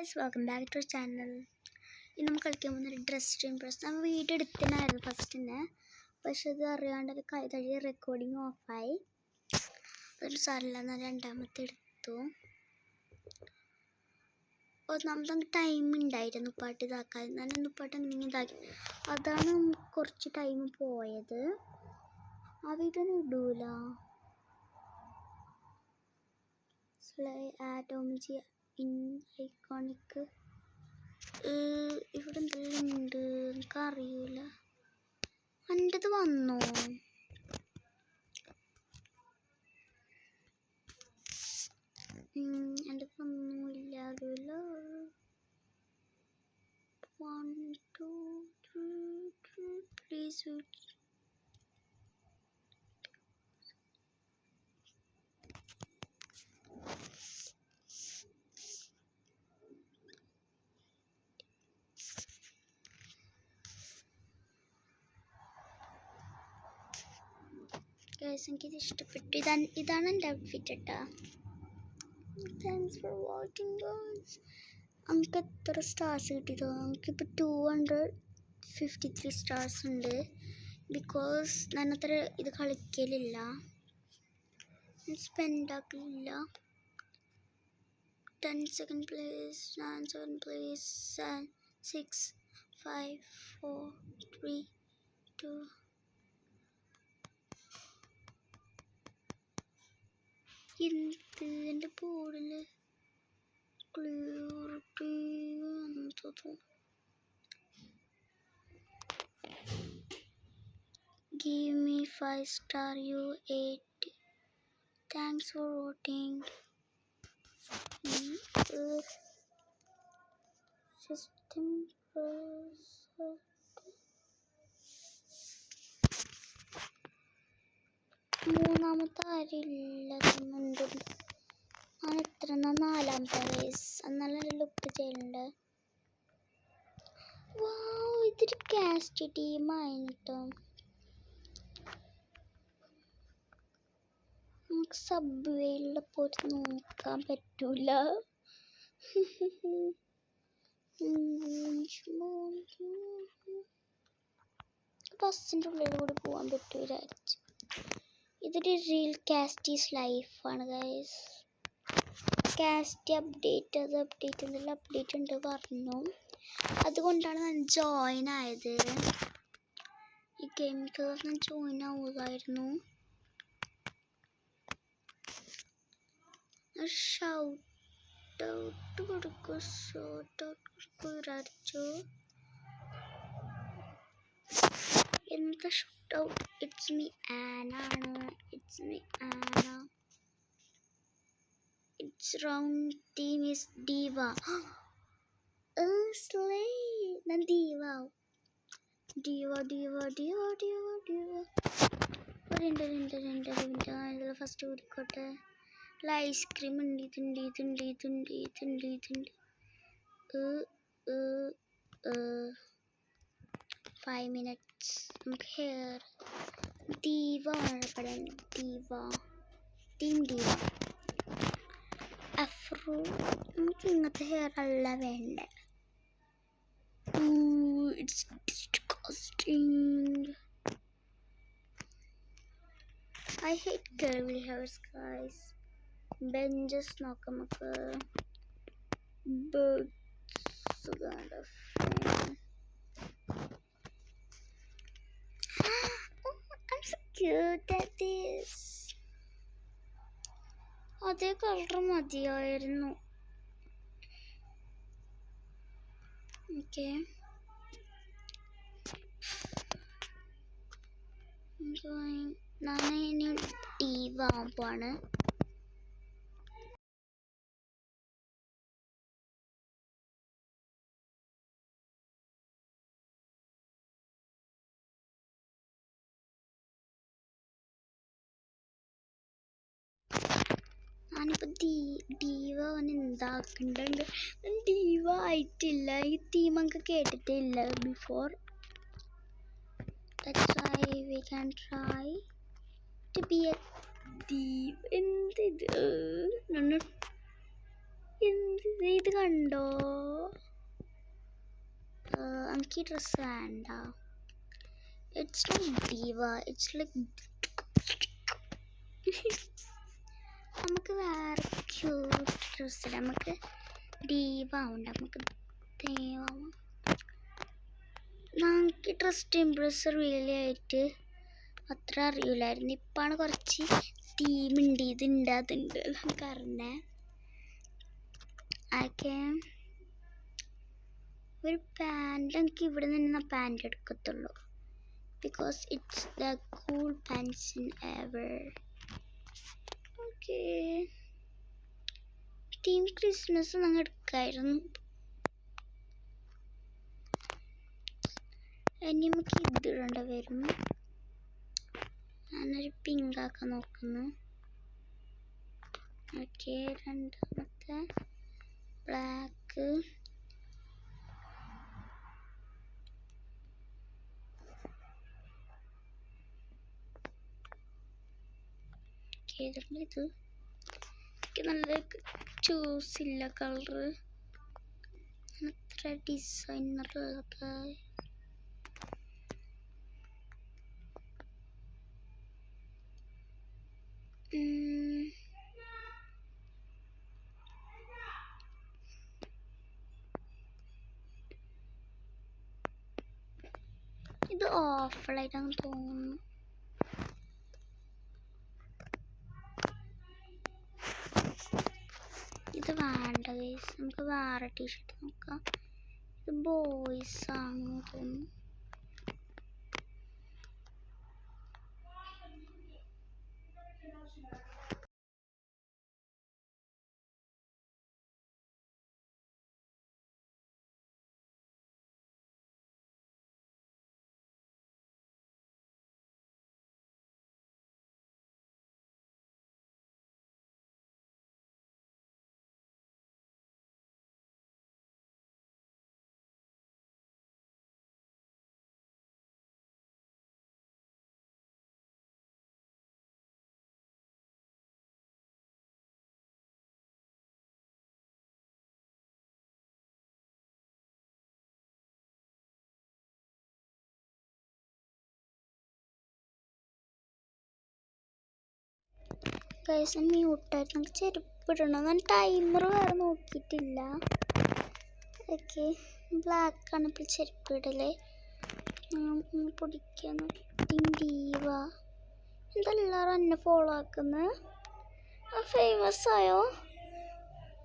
Guys, welcome back to channel. ഇന്ന് നമ്മൾ കളിക്കാൻ പോകുന്ന ഡ്രസ് ടു ഇംപ്രസ്. നമ്മൾ വീഡിയോ എടുത്തനായിരുന്നു ഫസ്റ്റ് തന്നെ, പക്ഷെ അത് അറിയാണ്ട് ഒരു കൈതഴി റെക്കോർഡിങ് ഓഫായി. ഒരു സാറില്ല, എന്നാൽ രണ്ടാമത്തെ എടുത്തു. ഒന്നാമത്തെ ടൈം ഉണ്ടായിരുന്നു പാട്ട് ഇതാക്കാൻ. ഞാൻ പാട്ട് അങ്ങനെ ഇതാക്കി, അതാണ് കുറച്ച് ടൈം പോയത്. ആ വീഡിയോ ഇടൂല. ആറ്റോമിജി ഇൻ ഐക്കോണിക് ഇവിടെ എന്തെങ്കിലും ഉണ്ട്, എനിക്കറിയില്ല. എൻ്റെത് വന്നോ? എൻ്റെത് വന്നില്ല. അറിയില്ല. 1 2 3 പ്ലീസ്. ഗൈസ്, എനിക്കിത് ഇഷ്ടപ്പെട്ടു. ഇതാണ് എൻ്റെ ഔട്ട്ഫിറ്റ് കേട്ടോ. Thanks for watching guys. നമുക്ക് എത്ര സ്റ്റാർസ് കിട്ടിയോ? നമുക്കിപ്പോൾ 253 സ്റ്റാർസ് ഉണ്ട്. ബിക്കോസ് ഞാൻ അത്ര ഇത് കളിക്കലില്ല, സ്പെൻഡ് ആക്കലില്ല. 10 സെക്കൻഡ് പ്ലേസ്, 9 സെക്കൻഡ് പ്ലേസ്, 6 5 4 3 2. എൻ്റെ ബോർഡിൽ ക്ലിയറിറ്റി give me 5 star, you 8. Thanks for voting. System മൂന്നാമത്തെ ആരില്ല തോന്നുന്നുണ്ട്. ഞാൻ എത്ര നാലാമത്തെ വയസ്സ്, എന്നാലും ലുക്ക് ചെയ്യലുണ്ട്. ഇതൊരു കാസ്റ്റ് ടീമായിട്ടോ. നമുക്ക് സബ്വേയിലുള്ള പോയിട്ട് നോക്കാൻ പറ്റൂല. ബസ്സിൻ്റെ ഉള്ളിൽ കൂടി പോകാൻ പറ്റൂല. ഇതൊരു റിയൽ കാസ്റ്റീസ് ലൈഫാണ് ഗൈസ്. കാസ്റ്റ് അപ്ഡേറ്റ് എന്തെല്ലാം അപ്ഡേറ്റ് ഉണ്ട് പറഞ്ഞു. അതുകൊണ്ടാണ് ഞാൻ ജോയിൻ ആയത്. ഈ ഗെയിമിൽ ഞാൻ ജോയിൻ ആവുകയായിരുന്നു. ഷൗട്ട് ഔട്ട് കൊടുക്കും, ഷോട്ട് ഔട്ട് കൊടുക്കും. അടിച്ചു എന്താ ഷൂട്ട് ഔട്ട്? ഇറ്റ്സ് മീ ആന ആണ്. ഇറ്റ്സ് മീ ആന. It's round team is diva. Slay. ഞാൻ ഡീവ. ഒരു ഫസ്റ്റ് കുടിക്കോട്ടെ. ഐസ്ക്രീം ഉണ്ട്. 5 minutes. നമുക്ക് ഹെയർ ഡീവ ആണ് പറയാൻ. ടീം ഡീവ. അഫ്രോ. നമുക്ക് ഇങ്ങനത്തെ ഹെയർ അല്ല വേണ്ടേ. It's disgusting. I hate curly hairs guys. Benches നോക്കാം നമുക്ക്. Birds kind of thing. I'm so cute at this. അതേ കളർ മതിയായിരുന്നു. ഓക്കെ, ഞാൻ ഇനി ടീവ ആവുമ്പോഴാണ്. ഞാനിപ്പോൾ ഡീവ എന്താക്കുന്നുണ്ട്. ഡീവ ആയിട്ടില്ല. ഈ തീം നമുക്ക് കേട്ടിട്ടില്ല before. That's why we can try to be a diva. എന്തിത്? ഇത് കണ്ടോ? എനിക്ക് ഈ ഡ്രസ്സ് വേണ്ട. It's like diva. It's like നമുക്ക് വേറെ ക്യൂട്ട് ഡ്രസ്സ് ഇടാം. നമുക്ക് ഡീവ ഉണ്ട്. നമുക്ക് ദേവാവും. നമുക്ക് ഡ്രസ് ടിംബ്രസ് റിയലി ആയിട്ട് അത്ര അറിയില്ലായിരുന്നു. ഇപ്പാണ് കുറച്ച് ടീമുണ്ട്, ഇതുണ്ട് അതുണ്ട് നമുക്ക് അറിഞ്ഞേ. അതൊക്കെ ഒരു പാൻറ് എനിക്ക് ഇവിടെ നിന്ന് പാൻറ് എടുക്കത്തുള്ളൂ. Because it's the cool pants in ever. Okay, team Christmas ഞങ്ങൾ എടുക്കായിരുന്നു. ഇനി നമുക്ക് ഇതിടേണ്ട വരും. ഞാനൊരു പിങ്ക് ആക്കാൻ നോക്കുന്നു. ഓക്കെ, രണ്ടാമത്തെ ബ്ലാക്ക്. ഇത് എനിക്ക് നല്ല ചൂസ് ഇല്ല കളറ്. അത്ര ഡിസൈനറുകളൊക്കെ. ഇത് ഓഫറായിട്ടാണ് തോന്നുന്നു. ഇത് വേണ്ട ഗൈസ്, നമുക്ക് വേറെ ടീഷർട്ട് നോക്കാം. ഇത് ബോയ്സ് ആണെന്ന് തോന്നുന്നു. ഗൈസ് മ്യൂട്ടായിട്ട് നമുക്ക് ചെരുപ്പ് ഇടണം. ഞാൻ ടൈമർ വേറെ നോക്കിയിട്ടില്ല. ഓക്കെ, ബ്ലാക്കാണ് ഇപ്പോൾ ചെരുപ്പ് ഇടല്. പൊടിക്കാൻ ഡീവ. എന്തെല്ലാവരും എന്നെ ഫോളോ ആക്കുന്നത്? ഫേമസ് ആയോ?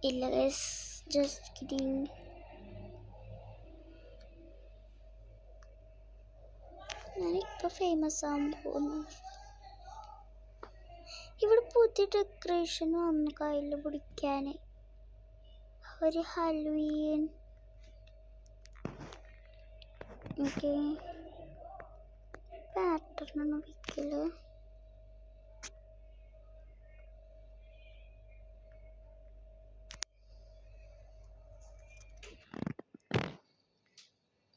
ഇല്ല ഗൈസ്, ജസ്റ്റ് കിഡിങ്. ഞാനിപ്പോൾ ഫേമസ് ആകാൻ പോകുന്നു. ഇവിടെ പുതിയ ഡെക്കറേഷൻ വന്നു കയ്യിൽ പിടിക്കാൻ. ഒരു ഹലോവീൻ. Okay, pattern വയ്ക്കല്.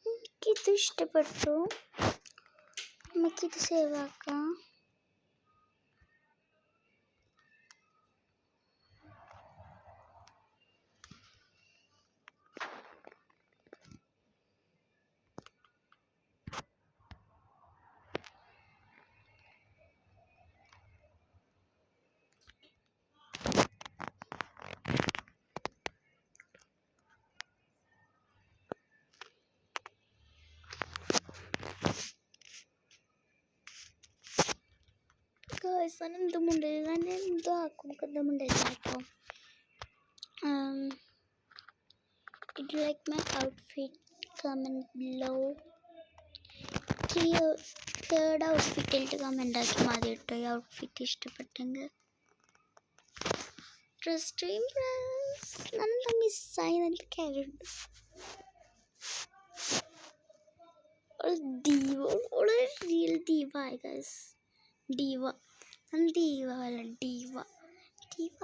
എനിക്കിത് ഇഷ്ടപ്പെട്ടു. നമുക്കിത് സേവ് ആക്കാം. ഞാൻ എന്തുമുണ്ടില്ല, ഞാൻ എന്തോ ആക്കും. നമുക്ക് എന്തുമുണ്ടില്ല കേട്ടോ. Did you like my outfit? Comment below. Third ഔട്ട്ഫിറ്റിലിട്ട് കമൻ്റ് ആക്കി മതി കേട്ടോ ഈ ഔട്ട്ഫിറ്റ് ഇഷ്ടപ്പെട്ടെങ്കിൽ. ഡ്രസ് ടൈം ഞാനെന്താ മിസ്സായി എനിക്ക് കാര്യമുണ്ട്. ഡീവ, റിയൽ ഡീവ ആയി ഗൈസ്. ഡീവ, ഡീവ അല്ല ഡീവ. ഡീവ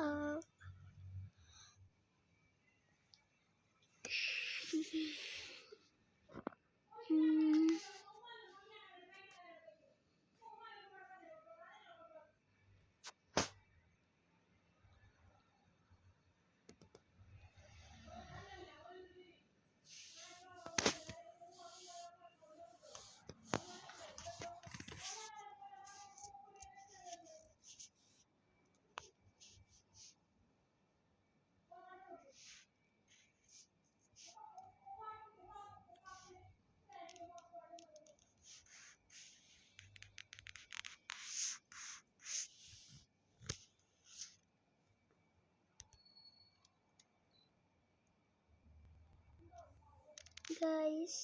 ഗൈസ്.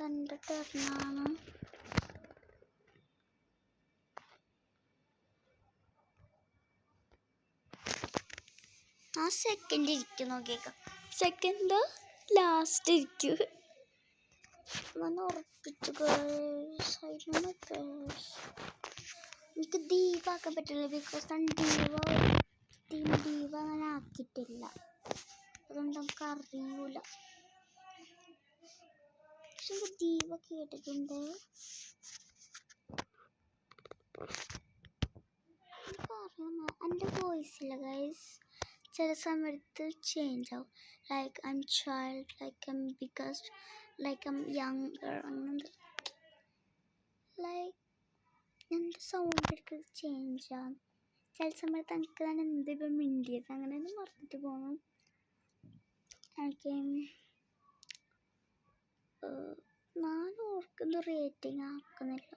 എൻ്റെ ടേർണാണ്. ആ സെക്കൻഡ് ഇരിക്കും നോക്കിയേക്കാം. സെക്കൻഡ് ലാസ്റ്റ് ഇരിക്കും. ഞാൻ ഉറപ്പിച്ചു ഗൈസ്. എനിക്ക് ദീപാക്കാൻ പറ്റില്ല ബിക്കോസ് ഞാൻ ടീം ദീപ അങ്ങനെ ആക്കിയിട്ടില്ല. അതുകൊണ്ട് നമുക്ക് അറിയൂല. പക്ഷെ ദീപ കേട്ടിട്ടുണ്ട്. എൻ്റെ വോയിസ് ഇല്ല ഗൈസ്. ചില സമയത്ത് ചേഞ്ച് ആവും. Like I M child, like I M biggest, like I M younger. അങ്ങനത്തെ ലൈക്ക് എൻ്റെ സൗണ്ട് എടുക്കുക ചേഞ്ച് ആവും. ചില സമയത്ത് എനിക്ക് ഞാൻ എന്തിപ്പം മിണ്ടിയത് അങ്ങനെയൊന്നും മറന്നിട്ട് പോകണം. എനിക്ക് ഞാൻ ഓർക്കുന്ന റേറ്റിംഗ് ആക്കുന്നില്ല.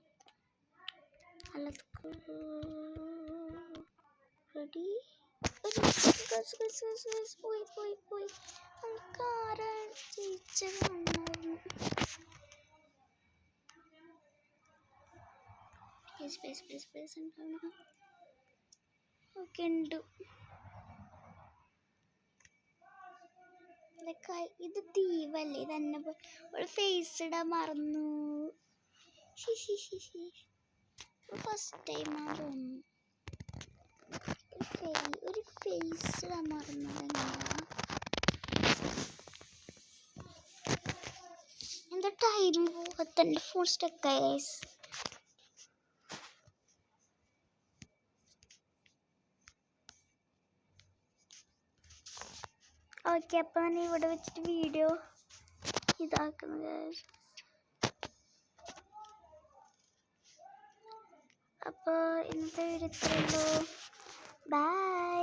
അല്ലതൊക്കെ റെഡി. പോയി നമുക്ക് ആരാണ് ജയിച്ചത് കാണാമായിരുന്നു. പ്ലീസ് ഉണ്ടാവണം. ഓക്കെ ഉണ്ട്. ഇത് ദീപല്ലേ? തന്നെ ഒരു ഫേസ് ഇടാൻ മറന്നു. ഫസ്റ്റ് ടൈമാണെന്ന് തോന്നുന്നു. ഒരു ഫേസ് ഇടാൻ മറന്നത്. എന്താ ടൈം പോകത്തൻ്റെ ഫോൺ സ്റ്റക്കായി ഗൈസ്. ഓക്കെ, അപ്പോൾ ഞാൻ ഇവിടെ വെച്ചിട്ട് വീഡിയോ ഇതാക്കുന്നത്. അപ്പോൾ ഇന്നത്തെ വീഡിയോ ഇത്രയുള്ളൂ. ബൈ.